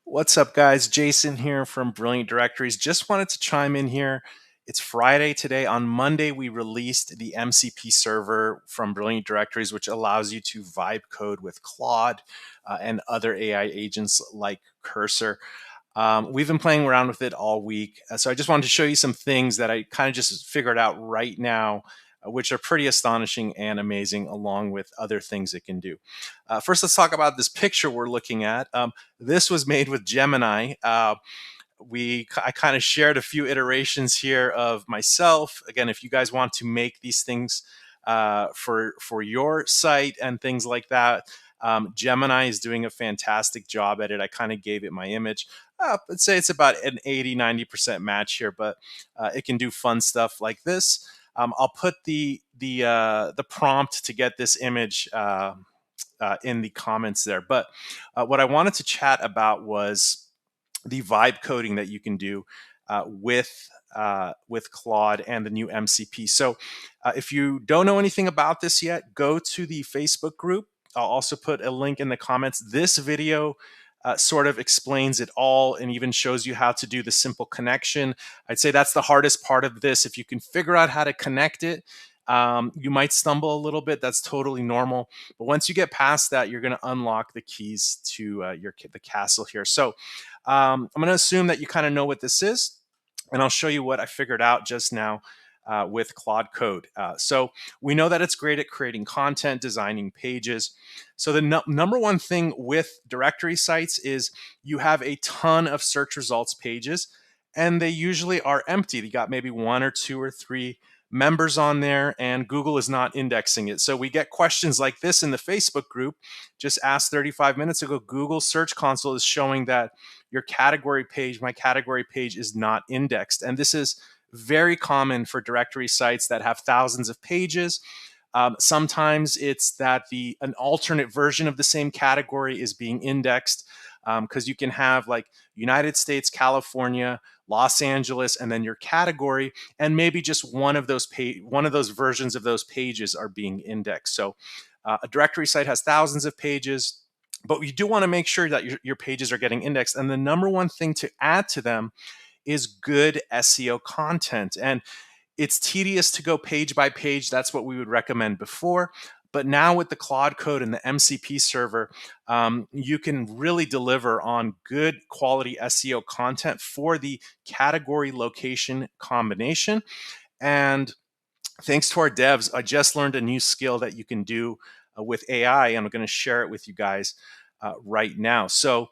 What's up, guys? Jason here from Brilliant Directories. Just wanted to chime in here. It's Friday today. On Monday, we released the MCP server from Brilliant Directories, which allows you to vibe code with Claude and other AI agents like Cursor. We've been playing around with it all week. So I just wanted to show you some things that I kind of just figured out right now, which are pretty astonishing and amazing, along with other things it can do. First, let's talk about this picture we're looking at. This was made with Gemini. I kind of shared a few iterations here of myself. Again, if you guys want to make these things for your site and things like that, Gemini is doing a fantastic job at it. I kind of gave it my image. Let's say it's about an 80-90% match here, but it can do fun stuff like this. I'll put the prompt to get this image in the comments there. But what I wanted to chat about was the vibe coding that you can do with Claude and the new MCP. So if you don't know anything about this yet, go to the Facebook group. I'll also put a link in the comments. This video sort of explains it all and even shows you how to do the simple connection. I'd say that's the hardest part of this. If you can figure out how to connect it, you might stumble a little bit. That's totally normal. But once you get past that, you're going to unlock the keys to the castle here. So I'm going to assume that you kind of know what this is, and I'll show you what I figured out just now with Claude Code. So we know that it's great at creating content, designing pages. So the number one thing with directory sites is you have a ton of search results pages, and they usually are empty. You got maybe one or two or three members on there, and Google is not indexing it. So we get questions like this in the Facebook group. Just asked 35 minutes ago, Google Search Console is showing that your category page, my category page, is not indexed. And this is very common for directory sites that have thousands of pages. Sometimes it's that an alternate version of the same category is being indexed, because you can have like United States, California, Los Angeles, and then your category, and maybe just one of those versions of those pages are being indexed. So a directory site has thousands of pages, but you do want to make sure that your pages are getting indexed. And the number one thing to add to them is good SEO content. And it's tedious to go page by page. That's what we would recommend before. But now with the Claude Code and the MCP server, you can really deliver on good quality SEO content for the category location combination. And thanks to our devs, I just learned a new skill that you can do with AI, and I'm going to share it with you guys right now. So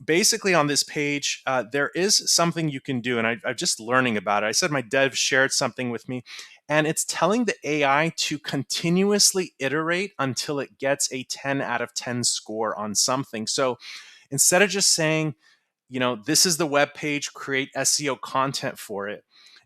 basically on this page, there is something you can do, and I'm just learning about it. I said my dev shared something with me, and it's telling the AI to continuously iterate until it gets a 10 out of 10 score on something. So instead of just saying, this is the web page, create SEO content for it,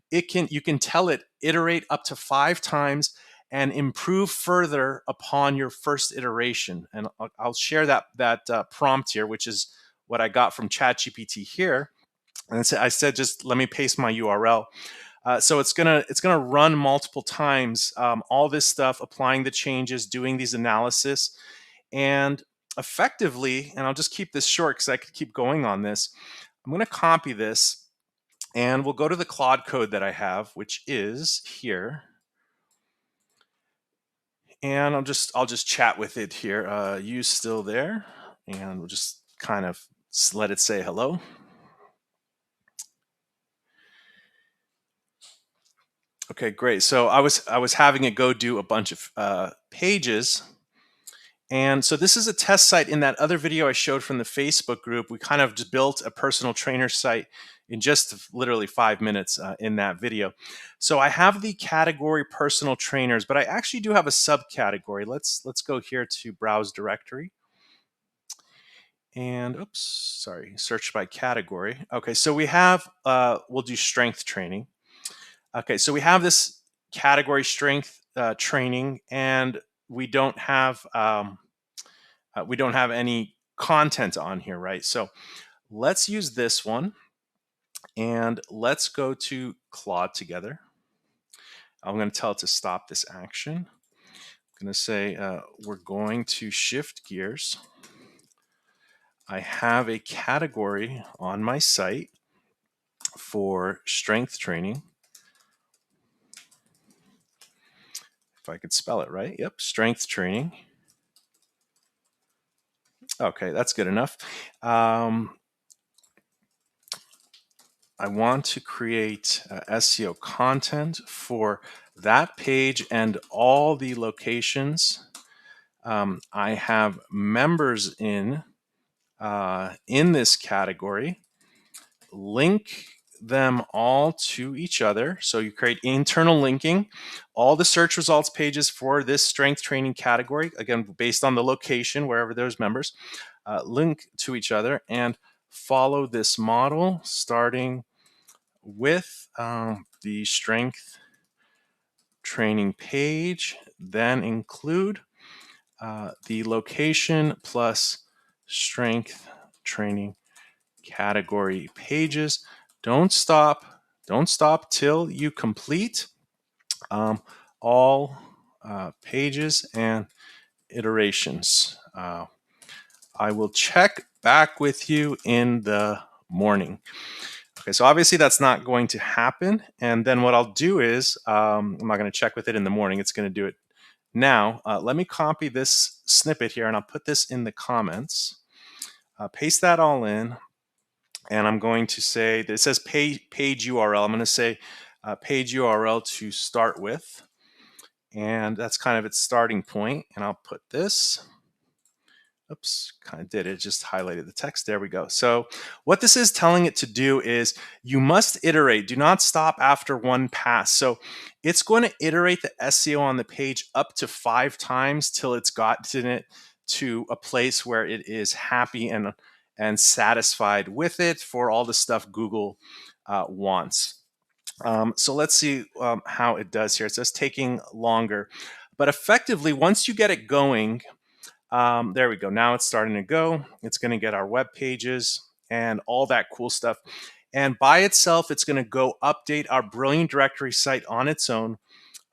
you can tell it iterate up to 5 times and improve further upon your first iteration. And I'll share that prompt here, which is what I got from ChatGPT here. And I said, just let me paste my URL. So it's gonna run multiple times, all this stuff, applying the changes, doing these analysis, and effectively. And I'll just keep this short because I could keep going on this. I'm going to copy this, and we'll go to the Claude code that I have, which is here. And I'll just chat with it here. You still there? And we'll just kind of let it say hello. Okay, great. So I was having it go do a bunch of pages. And so this is a test site. In that other video I showed from the Facebook group, we kind of just built a personal trainer site in just literally 5 minutes in that video. So I have the category personal trainers, but I actually do have a subcategory. Let's go here to browse directory. And oops, sorry, search by category. Okay, so we have, we'll do strength training. Okay, so we have this category strength training, and we don't have any content on here, right? So let's use this one, and let's go to Claude together. I'm going to tell it to stop this action. I'm going to say we're going to shift gears. I have a category on my site for strength training. If I could spell it right. Yep, strength training. Okay, that's good enough. I want to create SEO content for that page and all the locations. I have members in this category. Link them all to each other. So you create internal linking. All the search results pages for this strength training category, again, based on the location, wherever there's members, link to each other and follow this model starting with the strength training page, then include the location plus strength training category pages. Don't stop till you complete all pages and iterations. I will check back with you in the morning. Okay, so obviously that's not going to happen. And then what I'll do is, I'm not going to check with it in the morning. It's going to do it now. Let me copy this snippet here and I'll put this in the comments. Paste that all in. And I'm going to say, it says page URL. I'm going to say page URL to start with. And that's kind of its starting point. And I'll put this. Oops, kind of did it, just highlighted the text. There we go. So what this is telling it to do is you must iterate. Do not stop after one pass. So it's going to iterate the SEO on the page up to 5 times till it's gotten it to a place where it is happy and satisfied with it for all the stuff Google wants. So let's see how it does here. It says taking longer. But effectively, once you get it going, there we go. Now it's starting to go. It's going to get our web pages and all that cool stuff. And by itself, it's going to go update our Brilliant Directory site on its own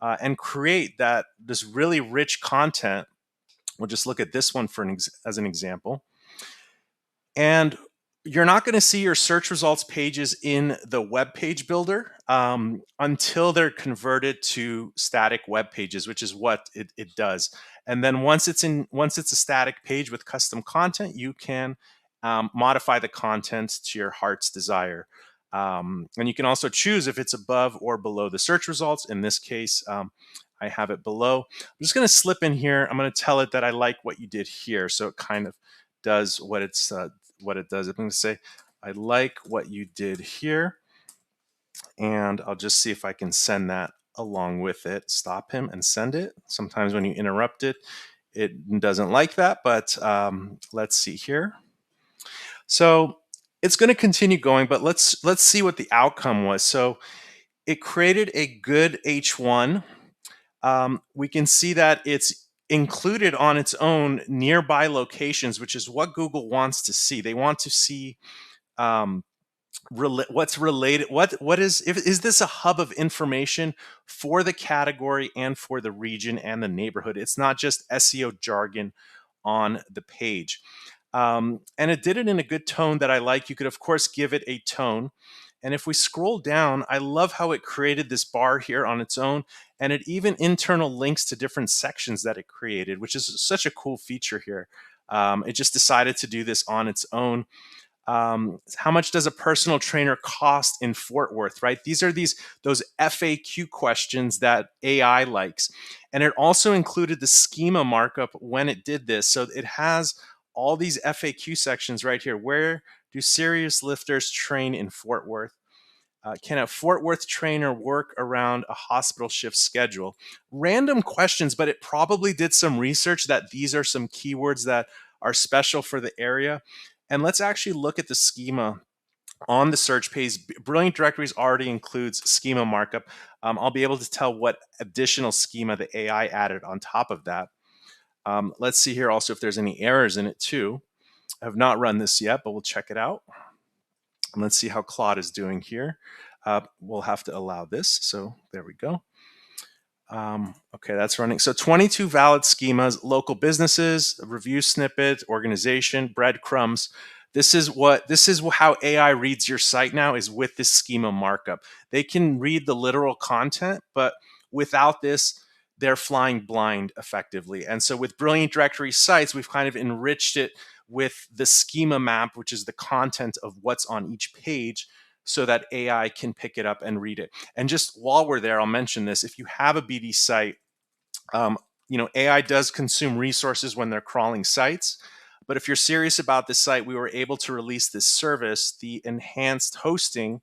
and create this really rich content. We'll just look at this one as an example. And you're not going to see your search results pages in the web page builder until they're converted to static web pages, which is what it does. And then once it's a static page with custom content, you can modify the content to your heart's desire. And you can also choose if it's above or below the search results. In this case, I have it below. I'm just going to slip in here. I'm going to tell it that I like what you did here. So it kind of does what it does. I'm going to say, I like what you did here. And I'll just see if I can send that along with it. Stop him and send it. Sometimes when you interrupt it, it doesn't like that, but let's see here. So it's going to continue going, but let's see what the outcome was. So it created a good H1. We can see that it's included on its own nearby locations, which is what Google wants to see. They want to see what's related. What is this a hub of information for the category and for the region and the neighborhood? It's not just SEO jargon on the page. And it did it in a good tone that I like. You could, of course, give it a tone. And if we scroll down, I love how it created this bar here on its own. And it even internal links to different sections that it created, which is such a cool feature here. It just decided to do this on its own. How much does a personal trainer cost in Fort Worth, right? These are those FAQ questions that AI likes. And it also included the schema markup when it did this. So it has all these FAQ sections right here. Where do serious lifters train in Fort Worth? Can a Fort Worth trainer work around a hospital shift schedule? Random questions, but it probably did some research that these are some keywords that are special for the area. And let's actually look at the schema on the search page. Brilliant Directories already includes schema markup. I'll be able to tell what additional schema the AI added on top of that. Let's see here also if there's any errors in it too. I have not run this yet, but we'll check it out. And let's see how Claude is doing here. We'll have to allow this. So there we go. Okay, that's running. So 22 valid schemas, local businesses, review snippet, organization, breadcrumbs. This is how AI reads your site now, is with this schema markup. They can read the literal content, but without this, they're flying blind effectively. And so with Brilliant Directory sites, we've kind of enriched it with the schema map, which is the content of what's on each page, so that AI can pick it up and read it. And just while we're there, I'll mention this. If you have a BD site, um, AI does consume resources when they're crawling sites. But if you're serious about this site, we were able to release this service, the enhanced hosting.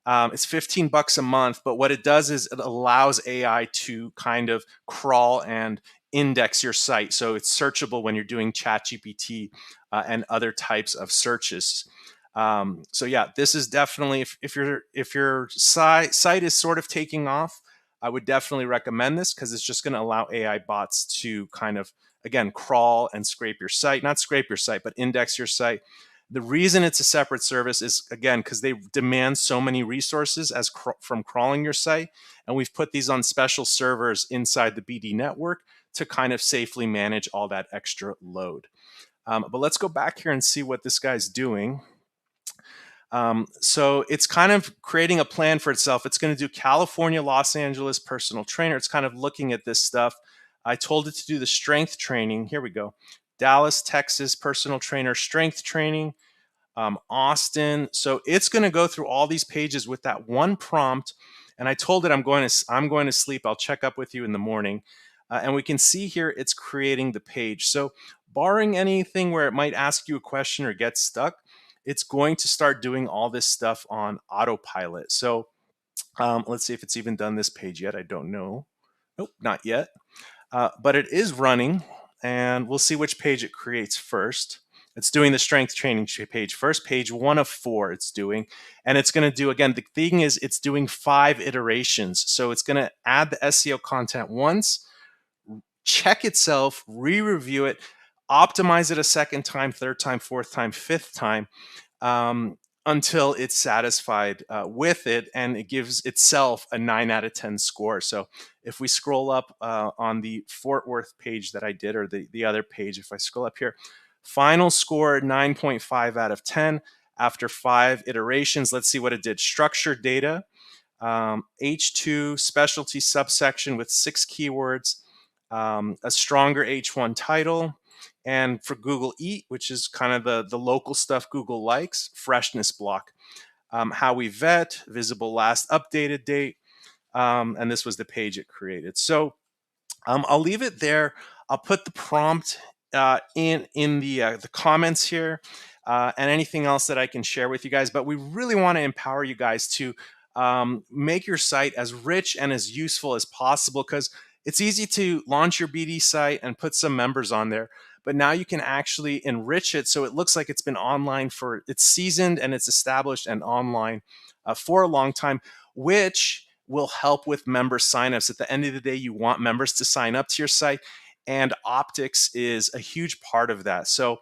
It's 15 bucks a month, but what it does is it allows AI to kind of crawl and index your site. So it's searchable when you're doing ChatGPT and other types of searches. So yeah, this is definitely, if your site is sort of taking off, I would definitely recommend this, because it's just going to allow AI bots to kind of, again, crawl and scrape your site, not scrape your site, but index your site. The reason it's a separate service is, again, because they demand so many resources from crawling your site. And we've put these on special servers inside the BD network to kind of safely manage all that extra load. But let's go back here and see what this guy's doing. So it's kind of creating a plan for itself. It's going to do California, Los Angeles personal trainer. It's kind of looking at this stuff. I told it to do the strength training. Here we go. Dallas, Texas personal trainer strength training. Austin. So it's going to go through all these pages with that one prompt. And I told it I'm going to sleep. I'll check up with you in the morning. And we can see here it's creating the page. So barring anything where it might ask you a question or get stuck, it's going to start doing all this stuff on autopilot. So let's see if it's even done this page yet. I don't know. Nope, not yet. But it is running, and we'll see which page it creates first. It's doing the strength training page first, page 1 of 4 it's doing. And it's going to do, again, the thing is it's doing 5 iterations. So it's going to add the SEO content once, check itself, re-review it, optimize it a second time, third time, fourth time, fifth time, until it's satisfied with it, and it gives itself a 9 out of 10 score. So if we scroll up on the Fort Worth page that I did, or the other page, if I scroll up here, final score 9.5 out of 10 after 5 iterations. Let's see what it did. Structured data, H2 specialty subsection with 6 keywords, a stronger H1 title, and for Google Eat, which is kind of the local stuff Google likes, freshness block. How we vet, visible last updated date, and this was the page it created. So I'll leave it there. I'll put the prompt in the comments here, and anything else that I can share with you guys. But we really want to empower you guys to make your site as rich and as useful as possible, because it's easy to launch your BD site and put some members on there, but now you can actually enrich it so it looks like it's been online it's seasoned and it's established and online for a long time, which will help with member signups. At the end of the day, you want members to sign up to your site, and optics is a huge part of that. So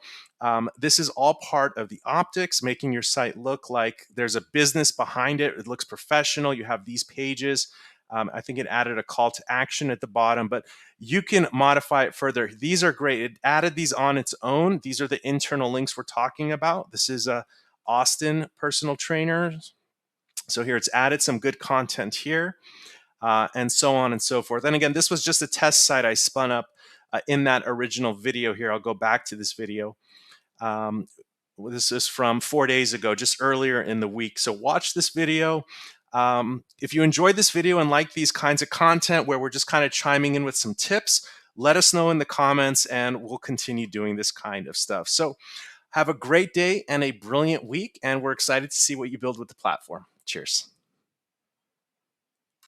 this is all part of the optics, making your site look like there's a business behind it. It looks professional. You have these pages. I think it added a call to action at the bottom, but you can modify it further. These are great. It added these on its own. These are the internal links we're talking about. This is a Austin personal trainer. So here it's added some good content here, and so on and so forth. And again, this was just a test site I spun up in that original video here. I'll go back to this video. This is from 4 days ago, just earlier in the week. So watch this video. If you enjoyed this video and like these kinds of content where we're just kind of chiming in with some tips, let us know in the comments and we'll continue doing this kind of stuff. So have a great day and a brilliant week, and we're excited to see what you build with the platform. Cheers.